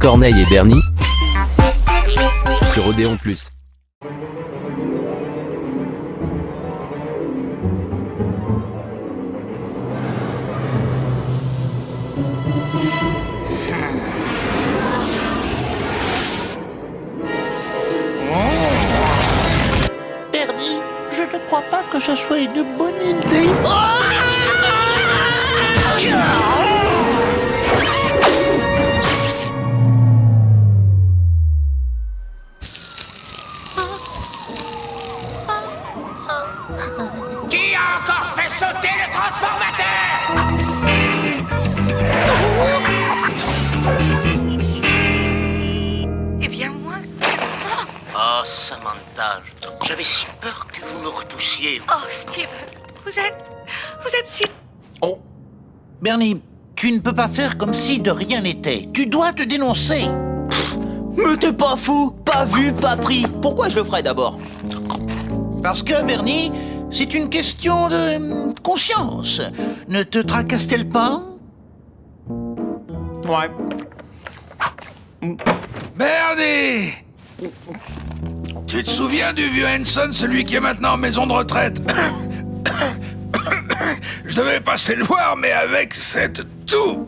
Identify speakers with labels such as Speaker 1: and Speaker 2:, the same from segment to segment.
Speaker 1: Corneille et Bernie sur Odéon Plus.
Speaker 2: Bernie, je ne crois pas que ce soit une bonne idée.
Speaker 3: Qui a encore fait sauter le transformateur?
Speaker 4: Eh bien, moi...
Speaker 5: Oh, Samantha, j'avais si peur que vous me repoussiez.
Speaker 4: Oh, Steve, vous êtes si...
Speaker 2: Oh, Bernie, tu ne peux pas faire comme si de rien n'était. Tu dois te dénoncer.
Speaker 6: Mais t'es pas fou, pas vu, pas pris. Pourquoi je le ferais d'abord?
Speaker 2: Parce que, Bernie, c'est une question de conscience. Ne te tracasse-t-elle pas?
Speaker 6: Ouais.
Speaker 7: Bernie! Tu te souviens du vieux Henson, celui qui est maintenant en maison de retraite? Je devais passer le voir, mais avec cette toux...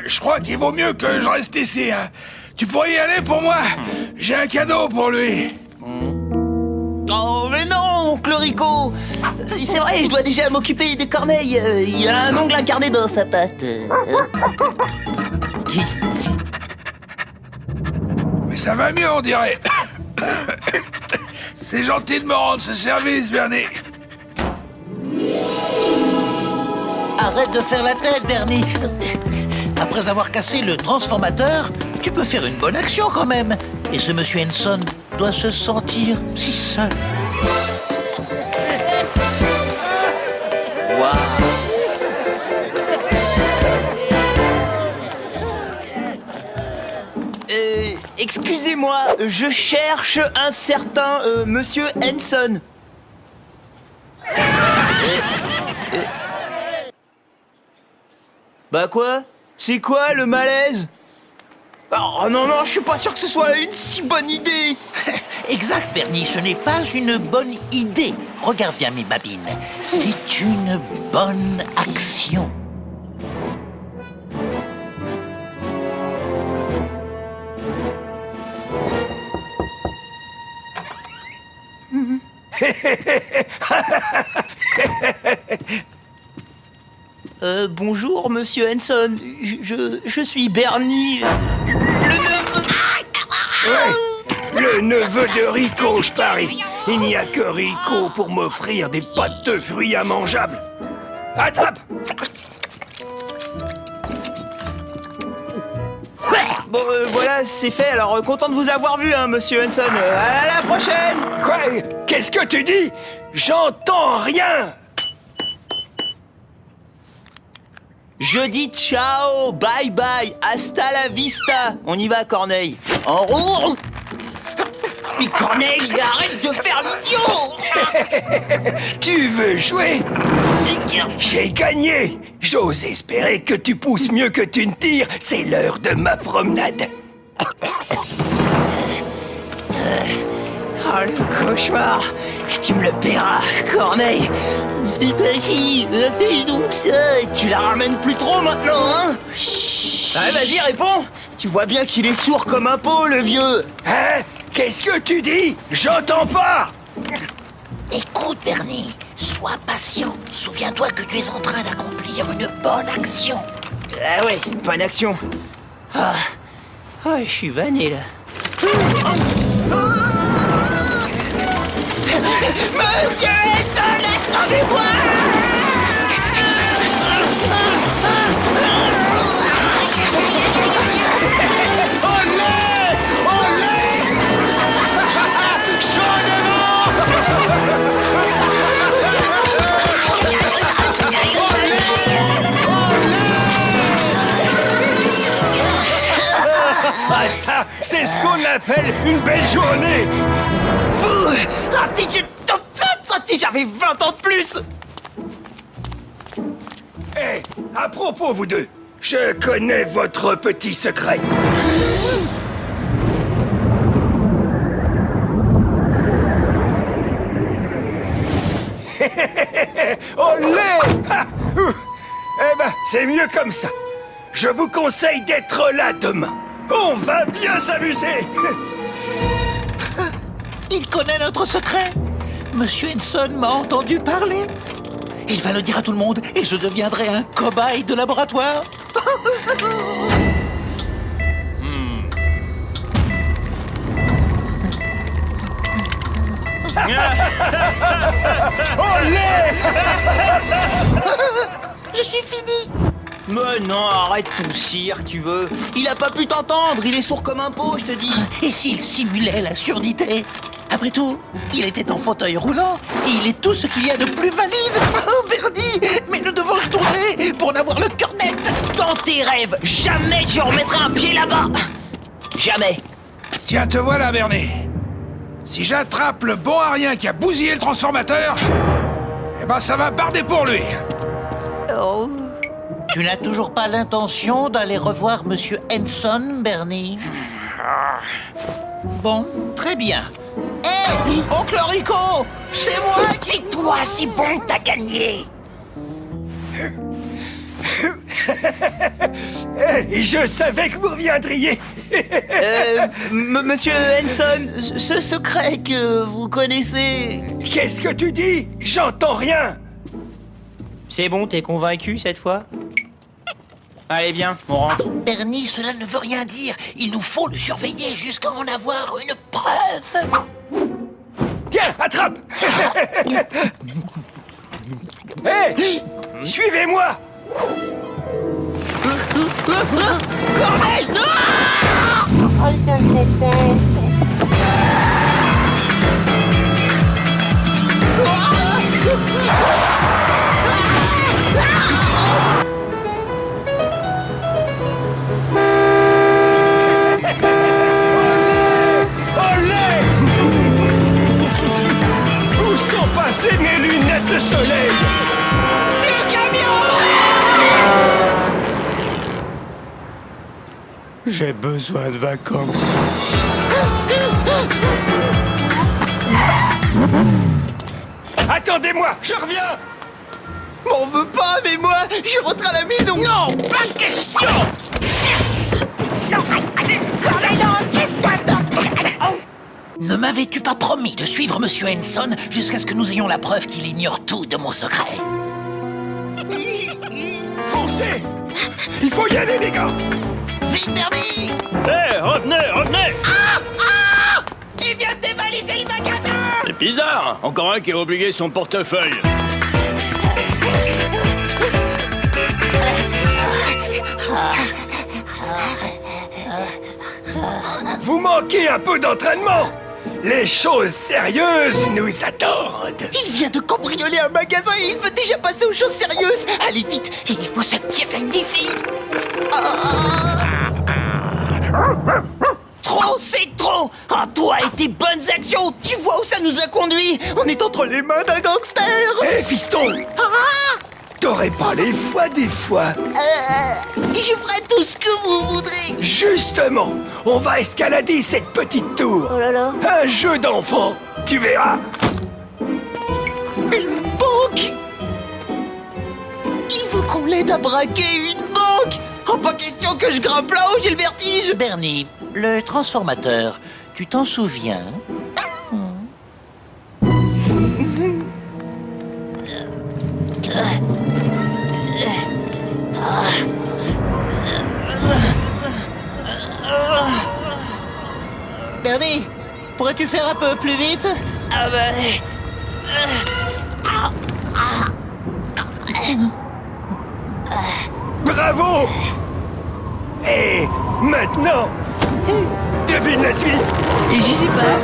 Speaker 7: Je crois qu'il vaut mieux que je reste ici, hein. Tu pourrais y aller pour moi? J'ai un cadeau pour lui.
Speaker 6: Oh, mais non, oncle Rico. C'est vrai, je dois déjà m'occuper de Corneille. Il a un ongle incarné dans sa patte.
Speaker 7: Mais ça va mieux, on dirait. C'est gentil de me rendre ce service, Bernie.
Speaker 2: Arrête de faire la tête, Bernie. Après avoir cassé le transformateur, tu peux faire une bonne action quand même. Et ce monsieur Henson doit se sentir si seul.
Speaker 6: Excusez-moi, je cherche un certain monsieur Henson. Bah quoi? C'est quoi le malaise? Oh non, je suis pas sûr que ce soit une si bonne idée.
Speaker 2: Exact, Bernie, ce n'est pas une bonne idée. Regarde bien mes babines. C'est une bonne action.
Speaker 6: Bonjour, monsieur Henson. Je suis Bernie. Le neveu...
Speaker 8: Ouais, le neveu de Rico, je parie. Il n'y a que Rico pour m'offrir des pâtes de fruits immangeables. Attrape!
Speaker 6: Bon, voilà, c'est fait. Alors, content de vous avoir vu, hein, monsieur Henson. À la prochaine!
Speaker 8: Quoi? Qu'est-ce que tu dis? J'entends rien!
Speaker 6: Je dis ciao, bye bye, hasta la vista. On y va, Corneille. En roue. Mais Corneille, arrête de faire l'idiot.
Speaker 8: Tu veux jouer? J'ai gagné! J'ose espérer que tu pousses mieux que tu ne tires. C'est l'heure de ma promenade.
Speaker 6: Oh, le cauchemar. Tu me le paieras, Corneille. C'est pas si, fais donc ça. Tu la ramènes plus trop maintenant, hein? Allez, vas-y, réponds. Tu vois bien qu'il est sourd comme un pot, le vieux.
Speaker 8: Hein? Qu'est-ce que tu dis? J'entends pas!
Speaker 2: Écoute, Bernie, sois patient. Souviens-toi que tu es en train d'accomplir une bonne action.
Speaker 6: Ah ouais, bonne action. Ah, je suis vanné, là. Monsieur Henson, attendez-moi!
Speaker 8: Ah ça, c'est ce qu'on appelle une belle journée!
Speaker 6: Vous! Ah si j'avais 20 ans de plus!
Speaker 8: Hé, à propos, vous deux, Je connais votre petit secret. Olé! Ah, ouh. Eh ben, c'est mieux comme ça. Je vous conseille d'être là demain. On va bien s'amuser.
Speaker 2: Il connaît notre secret. Monsieur Henson m'a entendu parler. Il va le dire à tout le monde et je deviendrai un cobaye de laboratoire. Je suis fini.
Speaker 6: Mais non, arrête ton cirque, tu veux. Il a pas pu t'entendre, il est sourd comme un pot, je te dis.
Speaker 2: Et s'il simulait la surdité? Après tout, il était en fauteuil roulant et il est tout ce qu'il y a de plus valide. Oh, Bernie, mais nous devons retourner pour n'avoir le cœur net.
Speaker 6: Dans tes rêves, jamais je remettrai un pied là-bas. Jamais.
Speaker 7: Tiens, te voilà, Bernie. Si j'attrape le bon à rien qui a bousillé le transformateur, eh ben ça va barder pour lui.
Speaker 6: Oh.
Speaker 2: Tu n'as toujours pas l'intention d'aller revoir Monsieur Henson, Bernie? Bon, très bien. Hé, Oncle Rico, c'est moi qui...
Speaker 3: Toi, c'est bon, t'as gagné.
Speaker 8: Et je savais que vous reviendriez.
Speaker 6: Monsieur Henson, ce secret que vous connaissez...
Speaker 8: Qu'est-ce que tu dis? J'entends rien.
Speaker 6: C'est bon, t'es convaincu cette fois? Allez, viens, on rentre.
Speaker 2: Bernie, cela ne veut rien dire. Il nous faut le surveiller jusqu'à en avoir une preuve.
Speaker 8: Tiens, attrape. Hé, suivez-moi.
Speaker 6: Corneille, non!
Speaker 1: Oh, je le déteste.
Speaker 8: Où sont passées mes lunettes de soleil?
Speaker 6: Le camion!
Speaker 8: J'ai besoin de vacances. Attendez-moi, je reviens.
Speaker 6: M'en veux pas, mais moi, je rentre à la maison.
Speaker 3: Non, pas de question.
Speaker 2: Ne m'avais-tu pas promis de suivre Monsieur Henson jusqu'à ce que nous ayons la preuve qu'il ignore tout de mon secret?
Speaker 8: Foncez. Il faut y aller, les gars.
Speaker 2: Vite, Bernie!
Speaker 9: Hé, revenez!
Speaker 3: Il vient de dévaliser le magasin.
Speaker 9: C'est bizarre, encore un qui a oublié son portefeuille.
Speaker 8: Vous manquez un peu d'entraînement. Les choses sérieuses nous attendent.
Speaker 6: Il vient de cambrioler un magasin et il veut déjà passer aux choses sérieuses. Allez vite, il faut se tirer d'ici. Trop, c'est trop. Ah, toi et tes bonnes actions, tu vois où ça nous a conduit? On est entre les mains d'un gangster.
Speaker 8: Hé, fiston. T'aurais pas les fois des fois.
Speaker 6: Je ferai tout ce que vous voudrez.
Speaker 8: Justement, on va escalader cette petite tour.
Speaker 1: Oh là là.
Speaker 8: Un jeu d'enfant, tu verras.
Speaker 6: Une banque? Il faut qu'on l'aide à braquer une banque. Oh, pas question que je grimpe là-haut, j'ai le vertige.
Speaker 2: Bernie, le transformateur, tu t'en souviens? Bernie, pourrais-tu faire un peu plus vite?
Speaker 6: Ah bah...
Speaker 8: Bravo. Et maintenant, devine la suite.
Speaker 6: Et j'y sais pas.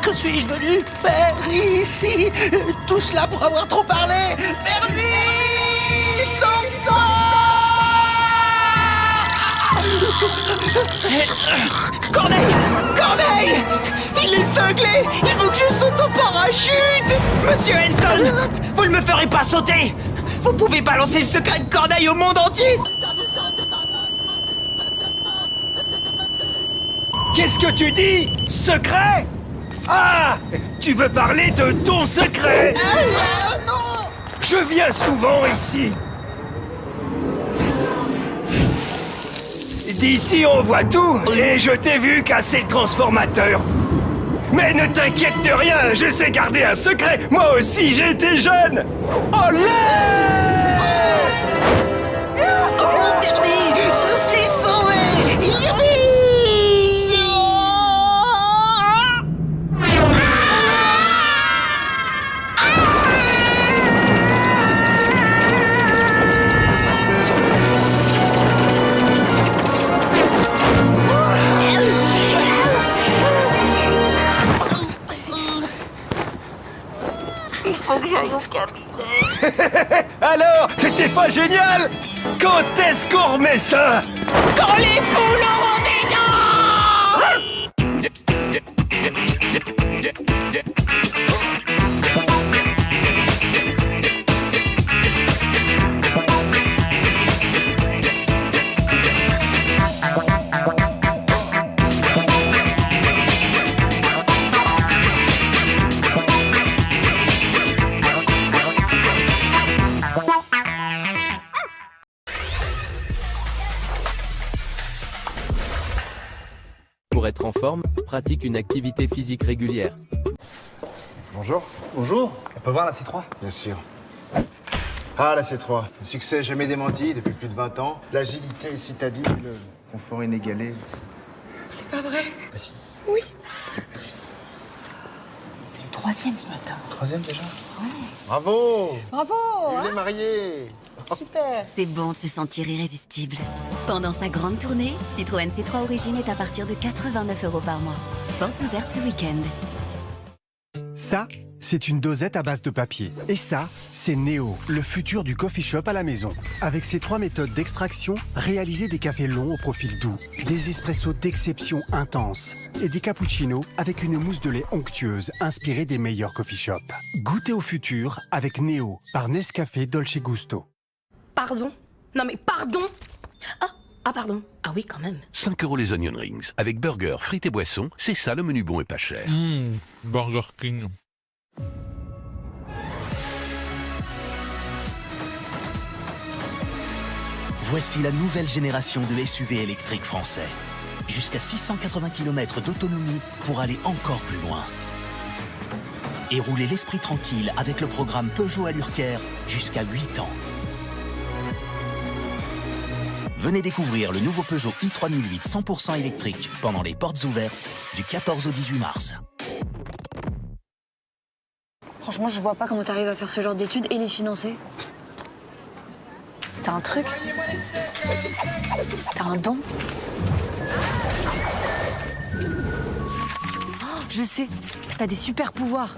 Speaker 2: Que suis-je venu faire ici? Tout cela pour avoir trop parlé? Bernie! Sauve-moi!
Speaker 6: Corneille! Corneille! Il est cinglé! Il faut que je saute en parachute! Monsieur Henson! Vous ne me ferez pas sauter! Vous pouvez balancer le secret de Corneille au monde entier!
Speaker 8: Qu'est-ce que tu dis? Secret? Ah! Tu veux parler de ton secret?
Speaker 6: Non!
Speaker 8: Je viens souvent ici. D'ici on voit tout, et je t'ai vu casser le transformateur. Mais ne t'inquiète de rien, je sais garder un secret. Moi aussi j'ai été jeune. Olé!
Speaker 2: Oh, Bernie, je suis sauvé! Youpi!
Speaker 1: Il faut que j'aille au cabinet.
Speaker 8: Alors, c'était pas génial? Quand est-ce qu'on remet ça?
Speaker 6: Quand les poules auront des dents!
Speaker 10: Pour être en forme, pratique une activité physique régulière.
Speaker 11: Bonjour.
Speaker 12: Bonjour, on peut voir la C3?
Speaker 11: Bien sûr. Ah, la C3. Un succès jamais démenti depuis plus de 20 ans. L'agilité citadine, le confort inégalé.
Speaker 4: C'est pas vrai.
Speaker 12: Bah si.
Speaker 4: Oui.
Speaker 1: C'est le 3e ce matin.
Speaker 12: 3e déjà?
Speaker 11: Bravo!
Speaker 1: Bravo!
Speaker 11: Vive les mariés!
Speaker 1: Super!
Speaker 13: C'est bon de se sentir irrésistible. Pendant sa grande tournée, Citroën C3 Origine est à partir de 89 € par mois. Portes ouvertes ce week-end.
Speaker 14: Ça, c'est une dosette à base de papier. Et ça, c'est Neo, le futur du coffee shop à la maison. Avec ses 3 méthodes d'extraction, réalisez des cafés longs au profil doux, des espressos d'exception intense et des cappuccinos avec une mousse de lait onctueuse inspirée des meilleurs coffee shops. Goûtez au futur avec Neo par Nescafé Dolce Gusto.
Speaker 15: Pardon? Non mais pardon? Ah pardon. Ah oui quand même.
Speaker 16: 5 € les onion rings. Avec burger, frites et boissons, c'est ça le menu bon et pas cher.
Speaker 17: Burger King.
Speaker 18: Voici la nouvelle génération de SUV électriques français. Jusqu'à 680 km d'autonomie pour aller encore plus loin. Et rouler l'esprit tranquille avec le programme Peugeot Allure-Care jusqu'à 8 ans. Venez découvrir le nouveau Peugeot i3008 100% électrique pendant les portes ouvertes du 14 au 18 mars.
Speaker 15: Franchement, je vois pas comment t'arrives à faire ce genre d'études et les financer. T'as un truc? T'as un don? Oh, je sais, t'as des super pouvoirs.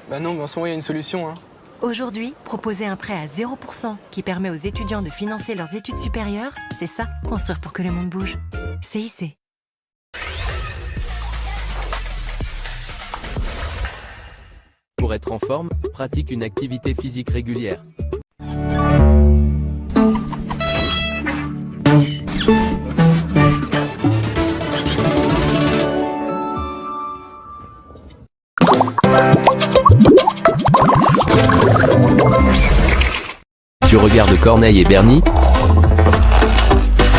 Speaker 12: Bah non, mais en ce moment, il y a une solution, hein.
Speaker 19: Aujourd'hui, proposer un prêt à 0% qui permet aux étudiants de financer leurs études supérieures, c'est ça, construire pour que le monde bouge. CIC.
Speaker 10: Pour être en forme, pratique une activité physique régulière. Tu regardes Corneille et Bernie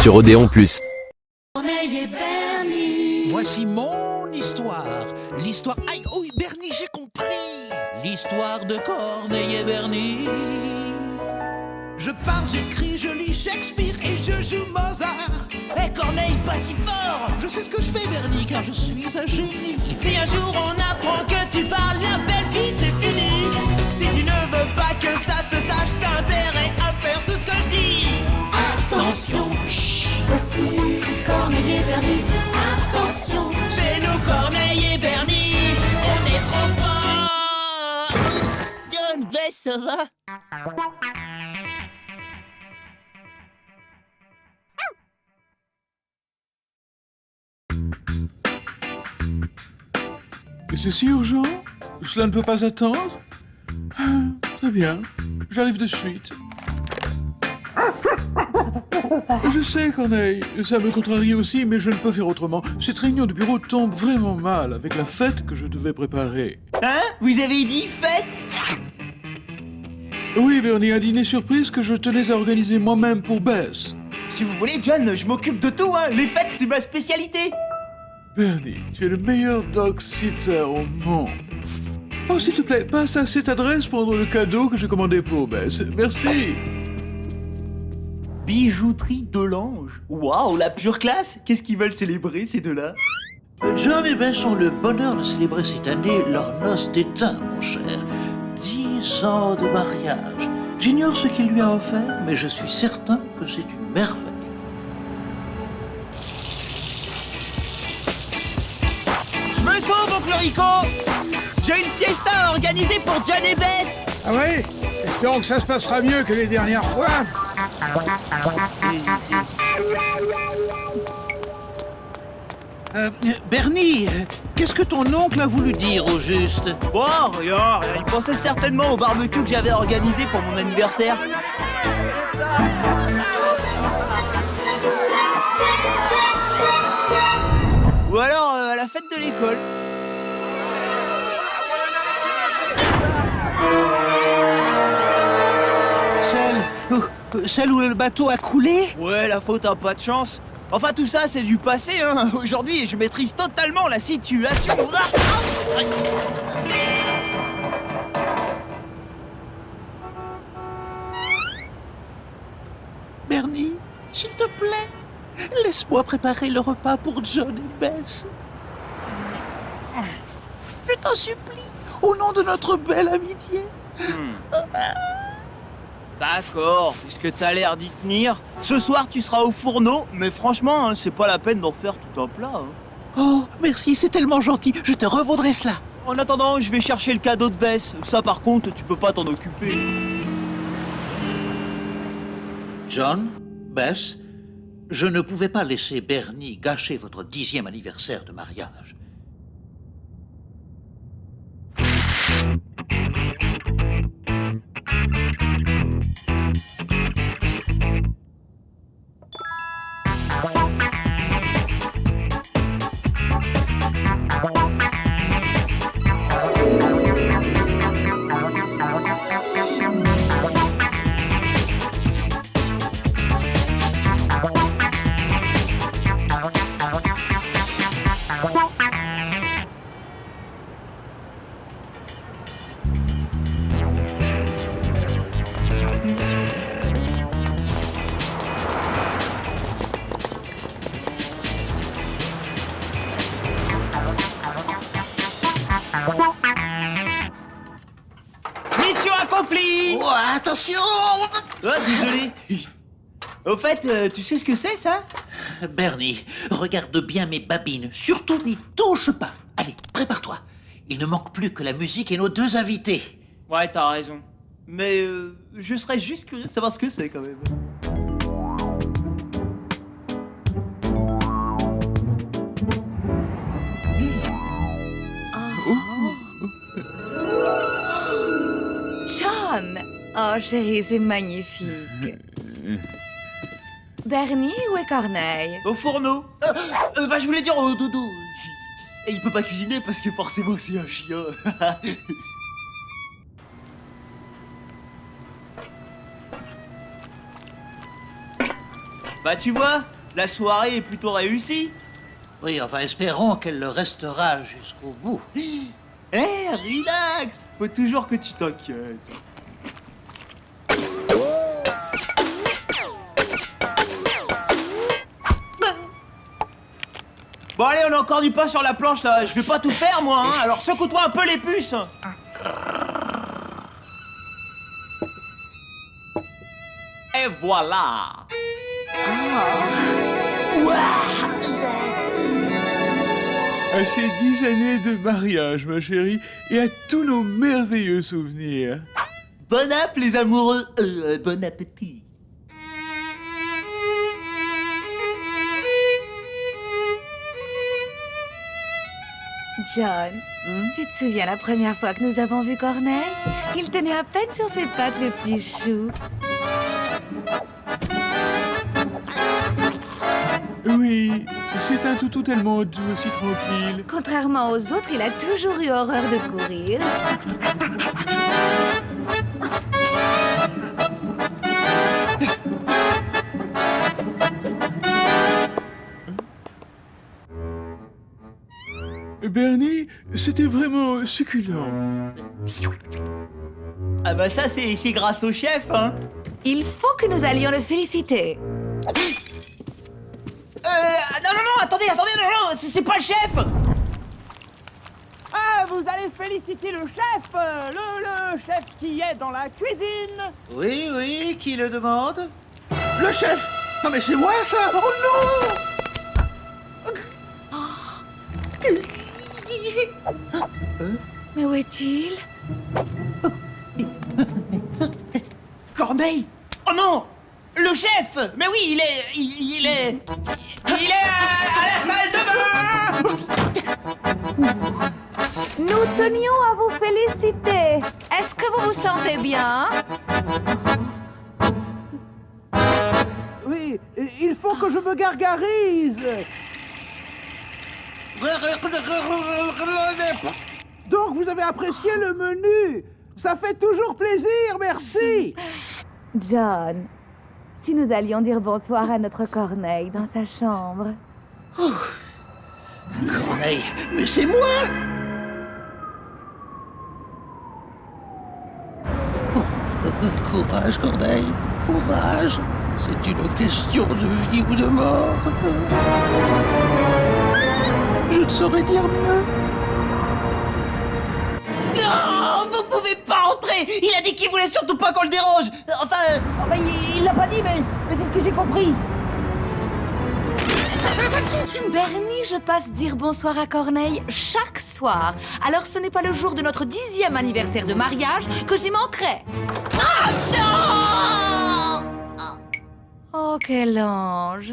Speaker 10: sur Odéon Plus.
Speaker 2: Corneille et Bernie. Voici mon histoire. L'histoire... Aïe, oui, Bernie, j'ai compris. L'histoire de Corneille et Bernie. Je parle, j'écris, je lis Shakespeare et je joue Mozart. Eh Corneille, pas si fort. Je sais ce que je fais, Bernie, car je suis un génie. Si un jour on apprend que tu parles, la belle vie, c'est fini. Si tu ne veux pas que ça se sache, t'as intérêt à faire tout ce que je dis. Attention, chut. Voici Corneille et Bernie. Attention, c'est nous Corneille et Bernie. On est trop forts. John, Bess, ça va?
Speaker 17: Que c'est si urgent? Cela ne peut pas attendre? Très bien, j'arrive de suite. Je sais, Corneille, ça me contrarie aussi, mais je ne peux faire autrement. Cette réunion de bureau tombe vraiment mal avec la fête que je devais préparer.
Speaker 6: Hein? Vous avez dit fête?
Speaker 17: Oui, Bernie, un dîner surprise que je tenais à organiser moi-même pour Bess.
Speaker 6: Si vous voulez, John, je m'occupe de tout, hein. Les fêtes, c'est ma spécialité.
Speaker 17: Bernie, tu es le meilleur dog-sitter au monde. Oh, s'il te plaît, passe à cette adresse prendre le cadeau que j'ai commandé pour Bess. Merci.
Speaker 6: Bijouterie Delange. Waouh, la pure classe. Qu'est-ce qu'ils veulent célébrer, ces deux-là?
Speaker 2: John et Bess ont le bonheur de célébrer cette année leur noce d'étain, mon cher. 10 ans de mariage. J'ignore ce qu'il lui a offert, mais je suis certain que c'est une merveille.
Speaker 6: Je me sauve, oncle Rico. J'ai une fiesta à organiser pour John et Bess.
Speaker 7: Ah oui? Espérons que ça se passera mieux que les dernières fois.
Speaker 2: Bernie, qu'est-ce que ton oncle a voulu dire au juste?
Speaker 6: Oh, rien. Il pensait certainement au barbecue que j'avais organisé pour mon anniversaire. Ou alors à la fête de l'école.
Speaker 2: Celle où le bateau a coulé?
Speaker 6: Ouais, la faute a pas de chance. Enfin, tout ça, c'est du passé, hein. Aujourd'hui, je maîtrise totalement la situation.
Speaker 2: Bernie, s'il te plaît, laisse-moi préparer le repas pour John et Bess. Je t'en supplie, au nom de notre belle amitié.
Speaker 6: D'accord, puisque t'as l'air d'y tenir. Ce soir, tu seras au fourneau, mais franchement, hein, c'est pas la peine d'en faire tout un plat. Hein.
Speaker 2: Oh, merci, c'est tellement gentil. Je te revaudrai cela.
Speaker 6: En attendant, je vais chercher le cadeau de Bess. Ça, par contre, tu peux pas t'en occuper.
Speaker 2: John, Bess, je ne pouvais pas laisser Bernie gâcher votre 10e anniversaire de mariage.
Speaker 6: Mission accomplie!
Speaker 2: Oh, attention!
Speaker 6: Oh, désolé. Au fait, tu sais ce que c'est, ça?
Speaker 2: Bernie, regarde bien mes babines. Surtout n'y touche pas. Allez, prépare-toi. Il ne manque plus que la musique et nos 2 invités.
Speaker 6: Ouais, t'as raison. Mais je serais juste curieux de savoir ce que c'est, quand même.
Speaker 20: John! Oh, chérie, c'est magnifique. Bernie, où est Corneille?
Speaker 6: Au fourneau. Bah, je voulais dire au dodo. Et il peut pas cuisiner parce que forcément c'est un chien. Bah, tu vois, la soirée est plutôt réussie.
Speaker 2: Oui, enfin, espérons qu'elle le restera jusqu'au bout.
Speaker 6: Eh, relax! Faut toujours que tu t'inquiètes. Bon allez, on a encore du pain sur la planche là, je vais pas tout faire moi, hein. Alors secoue-toi un peu les puces. Et voilà.
Speaker 17: À ces 10 années de mariage, ma chérie, et à tous nos merveilleux souvenirs.
Speaker 6: Bon app les amoureux, bon appétit.
Speaker 20: John, tu te souviens la première fois que nous avons vu Corneille? Il tenait à peine sur ses pattes, le petit chou.
Speaker 17: Oui, c'est un toutou tellement doux, si tranquille.
Speaker 20: Contrairement aux autres, il a toujours eu horreur de courir.
Speaker 17: Bernie, c'était vraiment succulent.
Speaker 6: Ah bah ça, c'est grâce au chef, hein.
Speaker 20: Il faut que nous allions le féliciter.
Speaker 6: Non, attendez, non, c'est pas le chef.
Speaker 21: Ah, vous allez féliciter le chef, le chef qui est dans la cuisine.
Speaker 2: Oui, qui le demande? Le chef! Non mais c'est moi ça! Oh non!
Speaker 20: Mais où est-il?
Speaker 6: Corneille! Oh non! Le chef! Mais oui, il est à la salle de bain!
Speaker 20: Nous tenions à vous féliciter. Est-ce que vous vous sentez bien?
Speaker 21: Oui, il faut que je me gargarise. Donc vous avez apprécié le menu. Ça fait toujours plaisir, merci.
Speaker 20: John, si nous allions dire bonsoir à notre Corneille dans sa chambre.
Speaker 2: Oh. Corneille, mais c'est moi! Courage, Corneille, courage. C'est une question de vie ou de mort. Je ne saurais dire mieux.
Speaker 6: Non, vous pouvez pas entrer. Il a dit qu'il voulait surtout pas qu'on le dérange. Enfin,
Speaker 21: il l'a pas dit, mais c'est ce que j'ai compris.
Speaker 20: Bernie, je passe dire bonsoir à Corneille chaque soir. Alors ce n'est pas le jour de notre 10e anniversaire de mariage que j'y manquerai.
Speaker 6: Ah non!
Speaker 20: Oh, quel ange.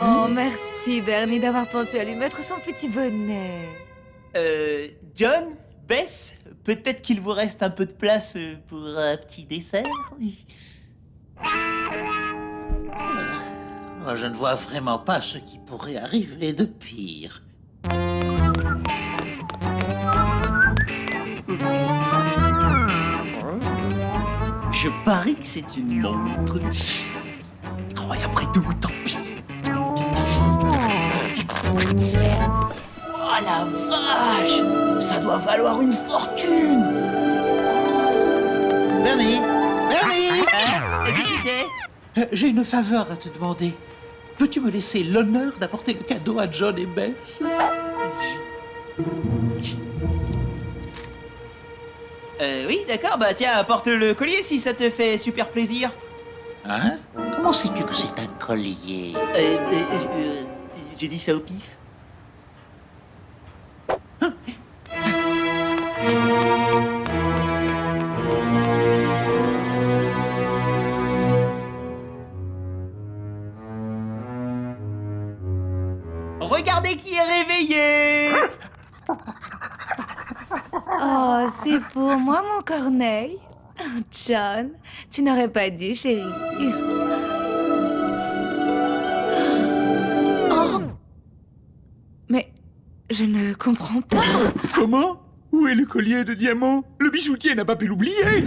Speaker 20: Oh, merci Bernie d'avoir pensé à lui mettre son petit bonnet.
Speaker 6: John, Bess, peut-être qu'il vous reste un peu de place pour un petit dessert?
Speaker 2: Je ne vois vraiment pas ce qui pourrait arriver de pire.
Speaker 6: Je parie que c'est une montre. Oh, et après tout, tant pis. Oh la vache! Ça doit valoir une fortune!
Speaker 2: Bernie!
Speaker 6: Qu'est-ce que c'est?
Speaker 2: J'ai une faveur à te demander. Peux-tu me laisser l'honneur d'apporter le cadeau à John et Bess?
Speaker 6: Oui, d'accord, bah tiens, apporte le collier si ça te fait super plaisir.
Speaker 2: Hein? Comment sais-tu que c'est un collier?
Speaker 6: J'ai dit ça au pif. Regardez qui est réveillé!
Speaker 20: Oh, c'est pour moi, mon Corneille. John, tu n'aurais pas dû, chérie. Oh! Mais je ne comprends pas.
Speaker 17: Comment? Où est le collier de diamants? Le bijoutier n'a pas pu l'oublier.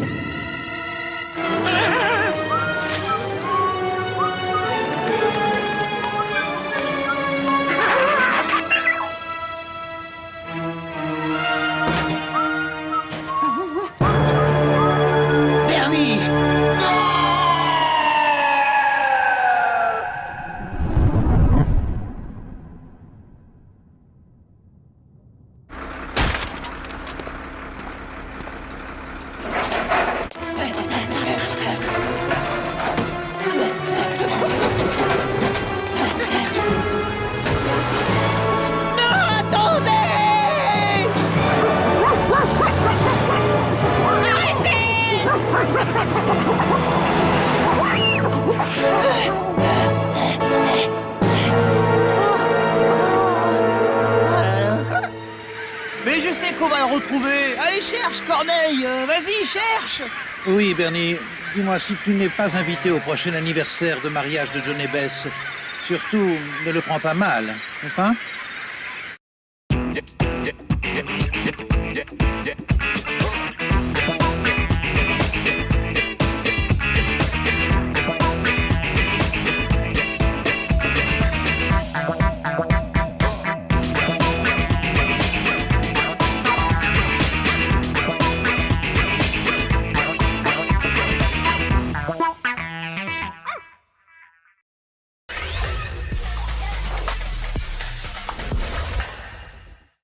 Speaker 6: trouver. Allez, cherche, Corneille. Vas-y, cherche.
Speaker 2: Oui, Bernie, dis-moi si tu n'es pas invité au prochain anniversaire de mariage de John et Bess. Surtout, ne le prends pas mal, n'est-ce pas?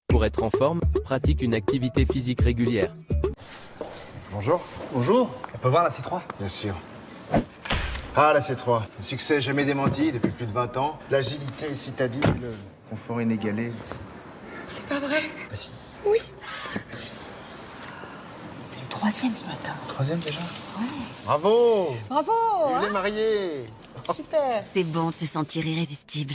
Speaker 10: Pour être en forme, pratique une activité physique régulière.
Speaker 11: Bonjour.
Speaker 12: Bonjour. On peut voir la C3?
Speaker 11: Bien sûr. Ah, la C3. Un succès jamais démenti depuis plus de 20 ans. L'agilité citadine, le confort inégalé.
Speaker 4: C'est pas vrai.
Speaker 11: Ah si.
Speaker 4: Oui.
Speaker 1: C'est le 3e ce matin.
Speaker 11: 3e déjà?
Speaker 1: Ouais.
Speaker 11: Bravo.
Speaker 1: Bravo.
Speaker 11: Il est marié.
Speaker 1: Super.
Speaker 13: C'est bon de se sentir irrésistible.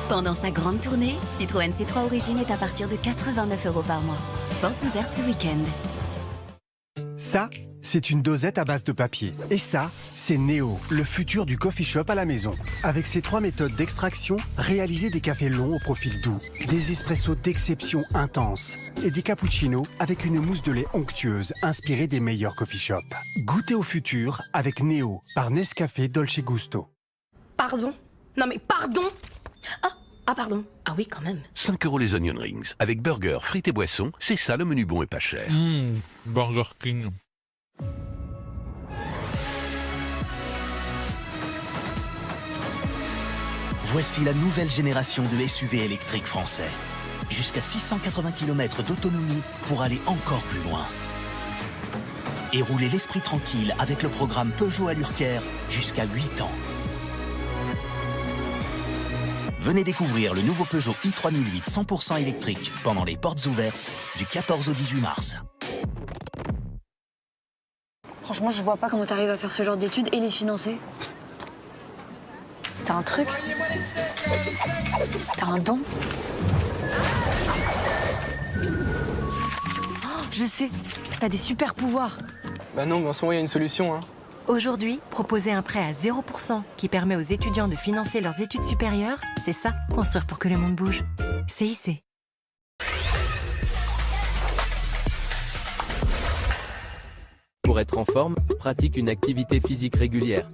Speaker 13: Pendant sa grande tournée, Citroën C3 Origine est à partir de 89 € par mois. Portes ouvertes ce week-end.
Speaker 14: Ça, c'est une dosette à base de papier. Et ça, c'est Neo, le futur du coffee shop à la maison. Avec ses 3 méthodes d'extraction, réalisez des cafés longs au profil doux, des espressos d'exception intense et des cappuccinos avec une mousse de lait onctueuse inspirée des meilleurs coffee shops. Goûtez au futur avec Neo par Nescafé Dolce Gusto.
Speaker 15: Pardon? Non mais pardon? Ah pardon. Ah oui, quand même.
Speaker 16: 5 € les onion rings. Avec burger, frites et boissons, c'est ça le menu bon et pas cher.
Speaker 17: Burger King.
Speaker 18: Voici la nouvelle génération de SUV électriques français. Jusqu'à 680 km d'autonomie pour aller encore plus loin. Et rouler l'esprit tranquille avec le programme Peugeot Allure-Care jusqu'à 8 ans. Venez découvrir le nouveau Peugeot i3008 100% électrique pendant les portes ouvertes du 14 au 18 mars.
Speaker 5: Franchement, je vois pas comment t'arrives à faire ce genre d'études et les financer. T'as un truc? T'as un don? Oh, je sais, t'as des super pouvoirs.
Speaker 12: Bah non, mais en ce moment, il y a une solution, hein.
Speaker 19: Aujourd'hui, proposer un prêt à 0% qui permet aux étudiants de financer leurs études supérieures, c'est ça, construire pour que le monde bouge. CIC.
Speaker 10: Pour être en forme, pratique une activité physique régulière.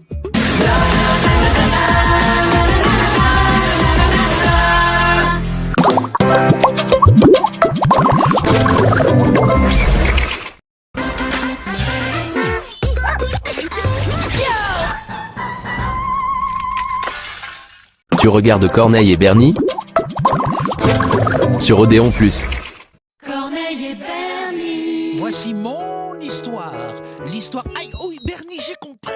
Speaker 10: Tu regardes Corneille et Bernie sur Odéon Plus.
Speaker 2: Corneille et Bernie. Voici mon histoire. L'histoire... Aïe, oui, Bernie, j'ai compris.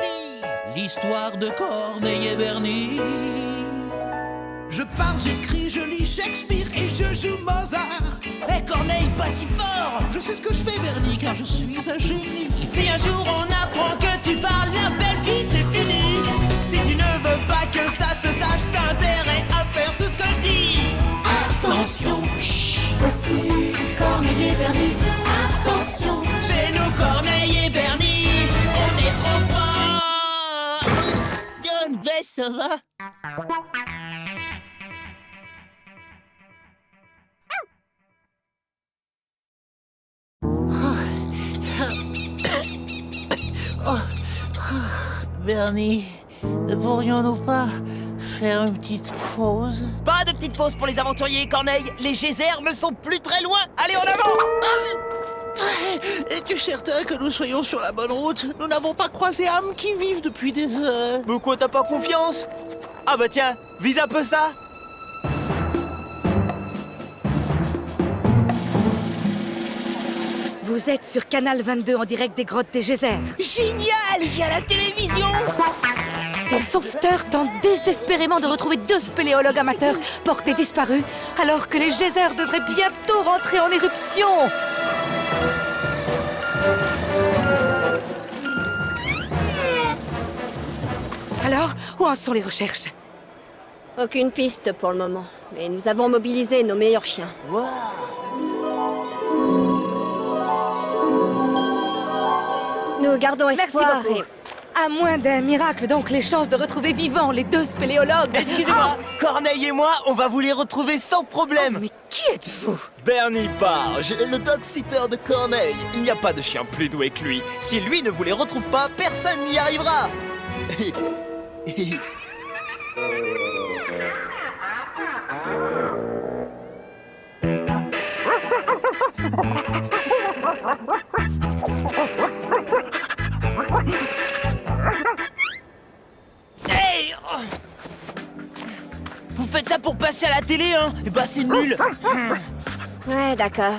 Speaker 2: L'histoire de Corneille et Bernie. Je parle, j'écris, je lis Shakespeare et je joue Mozart.
Speaker 6: Hé, Corneille, pas si fort.
Speaker 2: Je sais ce que je fais, Bernie, car je suis un génie.
Speaker 6: Si un jour on apprend que tu parles, la belle vie, c'est fini. Si tu ne veux pas que ça se sache, t'as intérêt à faire tout ce que je dis.
Speaker 22: Attention, voici Corneille et Bernie. Attention,
Speaker 6: c'est nous Corneille et Bernie. On est trop forts. John Bess, ça va?
Speaker 2: Bernie, ne pourrions-nous pas faire une petite pause?
Speaker 6: Pas de petite pause pour les aventuriers, Corneille. Les geysers ne sont plus très loin. Allez, en avant!
Speaker 2: Es-tu certain que nous soyons sur la bonne route? Nous n'avons pas croisé âmes qui vivent depuis des heures.
Speaker 6: Pourquoi t'as pas confiance? Ah bah tiens, vise un peu ça.
Speaker 15: Vous êtes sur Canal 22 en direct des grottes des geysers.
Speaker 6: Génial, il y a la télévision.
Speaker 15: Les sauveteurs tentent désespérément de retrouver 2 spéléologues amateurs portés disparus, alors que les geysers devraient bientôt rentrer en éruption. Alors, où en sont les recherches?
Speaker 5: aucune piste pour le moment. Mais nous avons mobilisé nos meilleurs chiens.
Speaker 15: Nous gardons espoir. Merci beaucoup. À moins d'un miracle, donc, les chances de retrouver vivants les 2 spéléologues...
Speaker 6: Excusez-moi, Corneille et moi, on va vous les retrouver sans problème.
Speaker 15: Mais qui êtes-vous?
Speaker 6: Bernie Barge, le dog-sitter de Corneille. Il n'y a pas de chien plus doué que lui. Si lui ne vous les retrouve pas, personne n'y arrivera. Hey! Vous faites ça pour passer à la télé, hein? Eh bah c'est nul.
Speaker 3: Ouais, d'accord.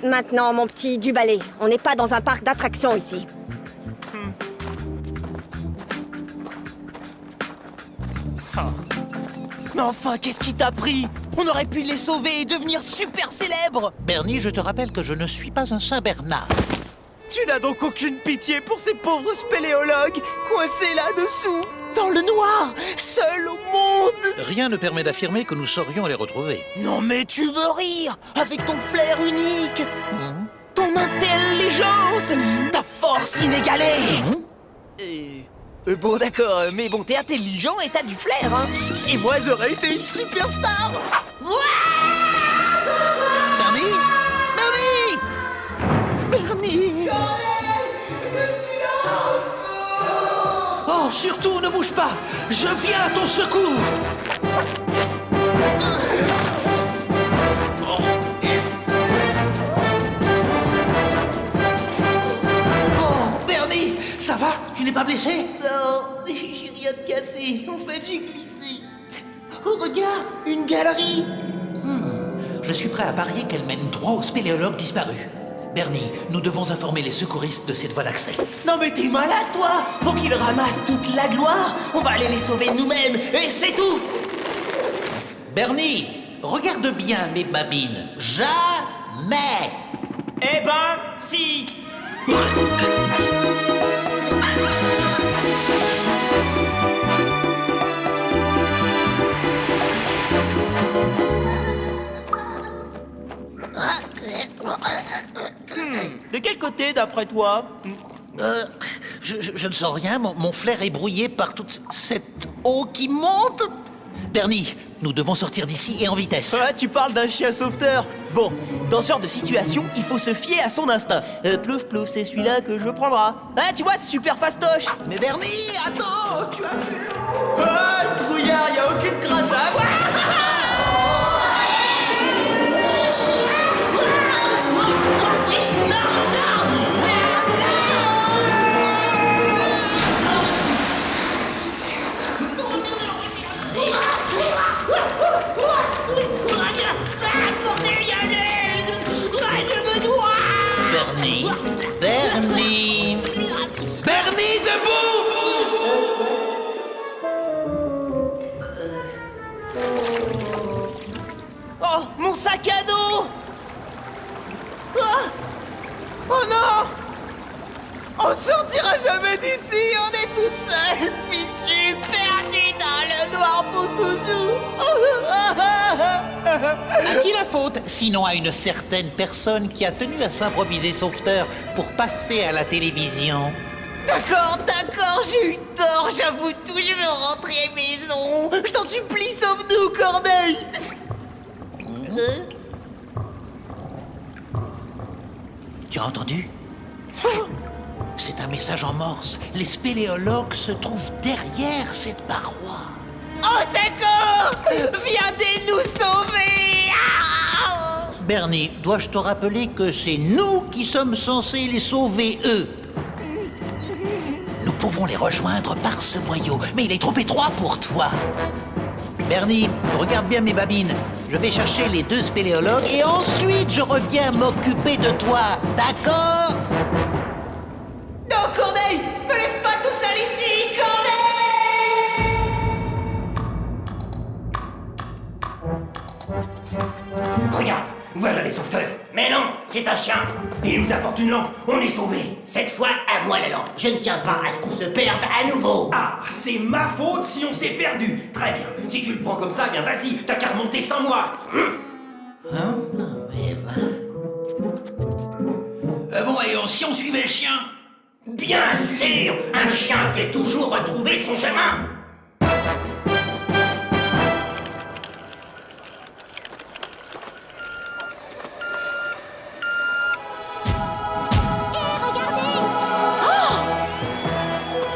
Speaker 3: Maintenant, mon petit, du balai. On n'est pas dans un parc d'attractions ici.
Speaker 6: Mais enfin, qu'est-ce qui t'a pris? On aurait pu les sauver et devenir super célèbres.
Speaker 2: Bernie, je te rappelle que je ne suis pas un Saint-Bernard.
Speaker 6: Tu n'as donc aucune pitié pour ces pauvres spéléologues coincés là-dessous, dans le noir, seuls au monde.
Speaker 2: Rien ne permet d'affirmer que nous saurions les retrouver.
Speaker 6: Non mais tu veux rire, avec ton flair unique, ton intelligence, ta force inégalée. Bon d'accord, mais bon, t'es intelligent et t'as du flair, hein. Et moi j'aurais été une superstar.
Speaker 2: Bernie, oh, surtout, ne bouge pas. Je viens à ton secours. Oh, Bernie, ça va? Tu n'es pas blessé?
Speaker 6: Non, j'ai rien de cassé. En fait, j'ai glissé. Oh, regarde, une galerie.
Speaker 2: Je suis prêt à parier qu'elle mène droit au spéléologue disparu. Bernie, nous devons informer les secouristes de cette voie d'accès.
Speaker 6: Non mais t'es malade, toi! Pour qu'ils ramassent toute la gloire, on va aller les sauver nous-mêmes, et c'est tout!
Speaker 2: Bernie, regarde bien mes babines. Jamais!
Speaker 6: Eh ben, si! De quel côté, d'après toi?
Speaker 2: Je ne sens rien, mon flair est brouillé par toute cette eau qui monte. Bernie, nous devons sortir d'ici et en vitesse.
Speaker 6: Ouais, tu parles d'un chien sauveteur. Bon, dans ce genre de situation, il faut se fier à son instinct. Plouf plouf, c'est celui-là que je prendrai. Ah, tu vois, c'est super fastoche.
Speaker 2: Mais Bernie, attends, tu as vu l'eau?
Speaker 6: Ah, trouillard, y a aucune crainte à avoir.
Speaker 2: Bernie! Bernie, debout!
Speaker 6: Oh, mon sac à dos! Ah! Oh non! On sortira jamais d'ici, on est tout seuls, fichus, perdus dans le noir pour toujours!
Speaker 2: À qui la faute? Sinon à une certaine personne qui a tenu à s'improviser sauveteur pour passer à la télévision.
Speaker 6: D'accord, j'ai eu tort, j'avoue tout, je veux rentrer à la maison. Je t'en supplie, sauve-nous, Corneille.
Speaker 2: Tu as entendu? C'est un message en morse. Les spéléologues se trouvent derrière cette paroi.
Speaker 6: Oh, secours! Viens nous sauver! Ah!
Speaker 2: Bernie, dois-je te rappeler que c'est nous qui sommes censés les sauver, eux? Nous pouvons les rejoindre par ce boyau, mais il est trop étroit pour toi. Bernie, regarde bien mes babines. Je vais chercher les 2 spéléologues et ensuite je reviens m'occuper de toi, d'accord?
Speaker 6: Non, Corneille! Me laisse pas tout seul ici, Corneille!
Speaker 9: Regarde, voilà les sauveteurs. Mais non, c'est un chien. Il nous apporte une lampe, on est sauvés. Cette fois, à moi la lampe. Je ne tiens pas à ce qu'on se perde à nouveau. Ah, c'est ma faute si on s'est perdu. Très bien, si tu le prends comme ça, bien vas-y, t'as qu'à remonter sans moi.
Speaker 2: Bon, et si on suivait le chien?
Speaker 9: Bien sûr, un chien sait toujours retrouver son chemin.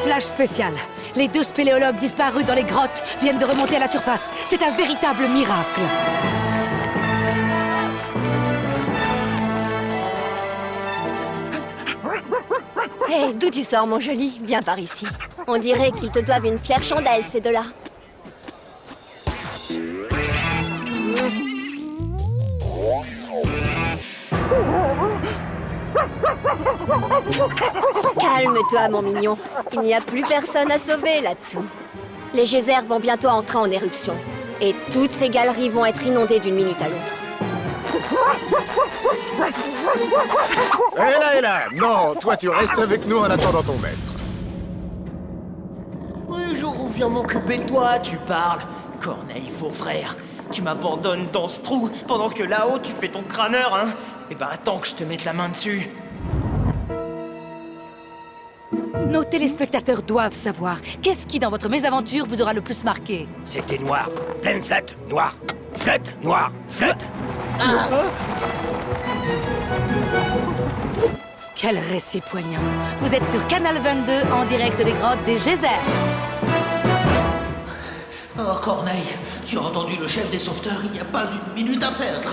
Speaker 15: Flash spécial. Les 2 spéléologues disparus dans les grottes viennent de remonter à la surface. C'est un véritable miracle.
Speaker 3: Hé, d'où tu sors, mon joli? Viens par ici. On dirait qu'ils te doivent une fière chandelle, ces deux-là. Calme-toi, mon mignon. Il n'y a plus personne à sauver là-dessous. Les geysers vont bientôt entrer en éruption. Et toutes ces galeries vont être inondées d'une minute à l'autre.
Speaker 11: Hé là, non, toi tu restes avec nous en attendant ton maître.
Speaker 6: Un jour où viens m'occuper de toi, tu parles. Corneille, faux frère, tu m'abandonnes dans ce trou pendant que là-haut tu fais ton crâneur, hein? Eh ben attends que je te mette la main dessus.
Speaker 15: Nos téléspectateurs doivent savoir. Qu'est-ce qui, dans votre mésaventure, vous aura le plus marqué?
Speaker 9: C'était noir. Pleine flotte, noir. Flotte, noir, flotte.
Speaker 15: Quel récit poignant. Vous êtes sur Canal 22, en direct des grottes des geysers.
Speaker 2: Oh, Corneille, tu as entendu le chef des sauveteurs, il n'y a pas une minute à perdre.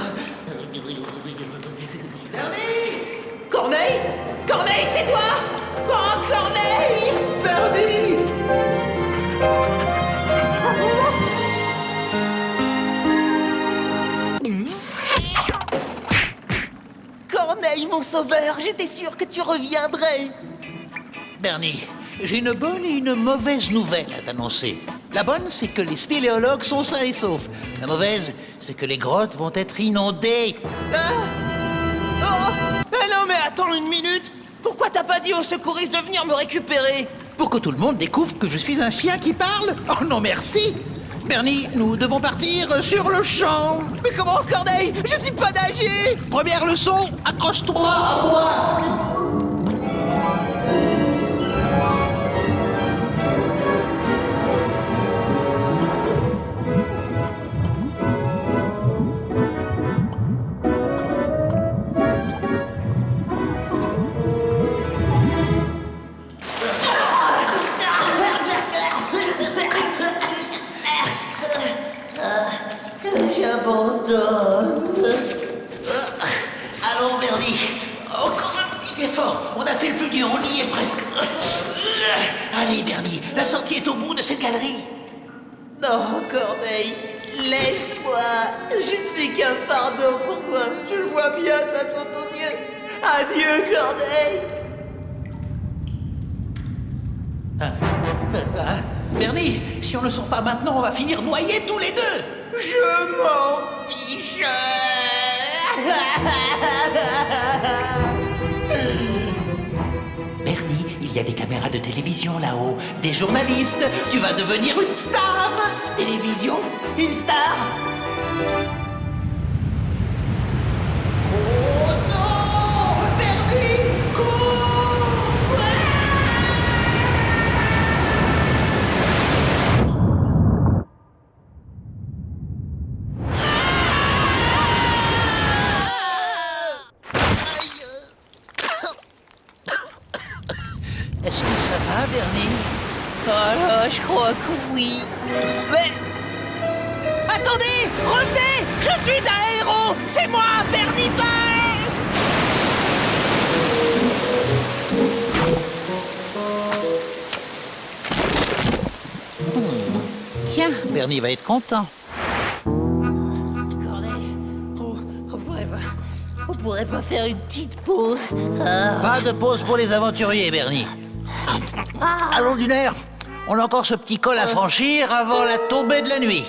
Speaker 2: Bernie!
Speaker 6: Corneille? Corneille, c'est toi? Oh, Corneille!
Speaker 2: Bernie!
Speaker 6: Corneille, mon sauveur, j'étais sûr que tu reviendrais.
Speaker 2: Bernie, j'ai une bonne et une mauvaise nouvelle à t'annoncer. La bonne, c'est que les spéléologues sont sains et saufs. La mauvaise, c'est que les grottes vont être inondées.
Speaker 6: Oh! Eh non, mais attends une minute! Pourquoi t'as pas dit aux secouristes de venir me récupérer?
Speaker 2: Pour que tout le monde découvre que je suis un chien qui parle? Oh non, merci! Bernie, nous devons partir sur le champ.
Speaker 6: Mais comment, Corneille? Je sais pas nager!
Speaker 2: Première leçon, accroche-toi à moi. Allons, Bernie. Encore un petit effort. On a fait le plus dur, on y est presque. Allez, Bernie, la sortie est au bout de cette galerie.
Speaker 6: Non, Corneille, laisse-moi. Je ne suis qu'un fardeau pour toi. Je le vois bien, ça saute aux yeux. Adieu, Corneille.
Speaker 2: Bernie, si on ne sort pas maintenant, on va finir noyés tous les deux.
Speaker 6: Je m'en fiche.
Speaker 2: Bernie, il y a des caméras de télévision là-haut, des journalistes. Tu vas devenir une star.
Speaker 6: Télévision? Une star?
Speaker 2: Oh non! Bernie, cours! Est-ce que ça va, Bernie?
Speaker 6: Oh là, je crois que oui. Mais... Attendez! Revenez! Je suis un héros! C'est moi, Bernie Page!
Speaker 2: Tiens, Bernie va être content.
Speaker 6: Corneille, on pourrait pas faire une petite pause?
Speaker 2: Pas de pause pour les aventuriers, Bernie. Allons d'une heure. On a encore ce petit col à franchir avant la tombée de la nuit.